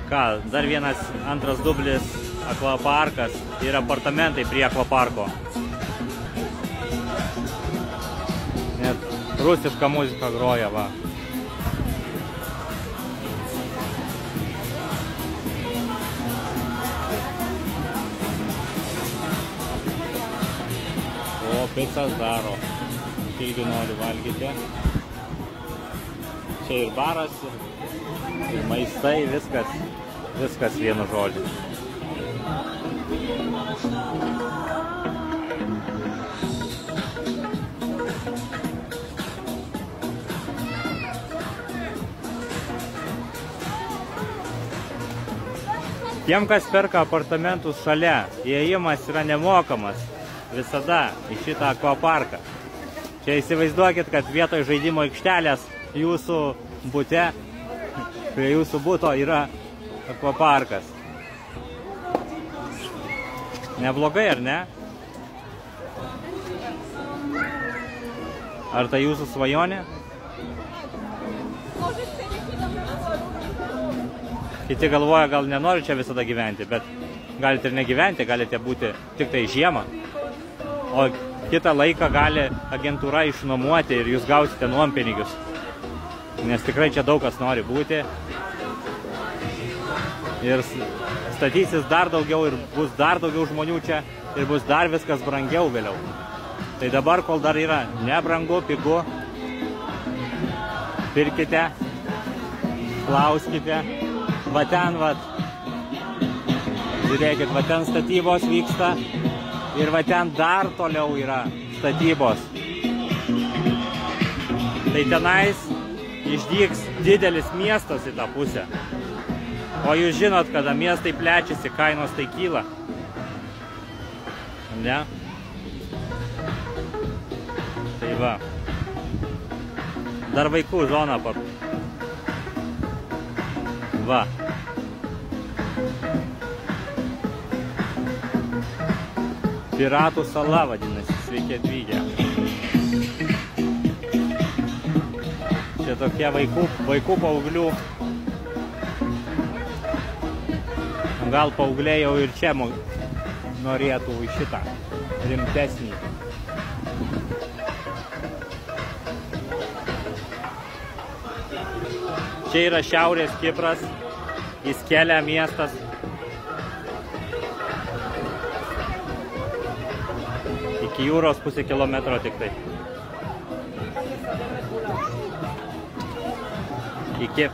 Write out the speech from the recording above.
Ką, dar vienas antras dublis akvaparkas ir apartamentai prie akvaparko. Net rusiška muzika groja, va. O, picas daro. Jeigu nori valgyti. Čia ir baras, ir maistai, viskas vienu žodžiu. Tiem, kas perka apartamentus šalia, įėjimas yra nemokamas visada į šitą akvaparką. Čia įsivaizduokit, kad vietoj žaidimo aikštelės jūsų bute, prie jūsų buto yra akvaparkas. Neblogai, ar ne? Ar tai jūsų svajonė? Kiti galvoja, gal nenori čia visada gyventi, bet galite ir negyventi, galite būti tik tai žiemą. O kitą laiką gali agentūra išnuomuoti ir jūs gausite nuompinigius. Nes tikrai čia daug kas nori būti. Ir statysis dar daugiau ir bus dar daugiau žmonių čia ir bus dar viskas brangiau vėliau. Tai dabar, kol dar yra nebrangu, pigu, pirkite, klauskite. Va ten, va, žiūrėkit, va ten statybos vyksta ir va ten dar toliau yra statybos. Tai tenais išdygs didelis miestas į tą pusę. O jūs žinot, kada miestai plečiasi, kainos tai kyla. Ne? Tai va. Dar vaikų zona pat. Va. Piratų sala vadinasi, sveiki atvykę. Čia tokie vaikų paauglių. Gal paaugliai jau ir čia norėtų į šitą rimtesnį. Čia yra Šiaurės Kipras, Iskelė miestas. Iki jūros pusė kilometro tik tai. Iki.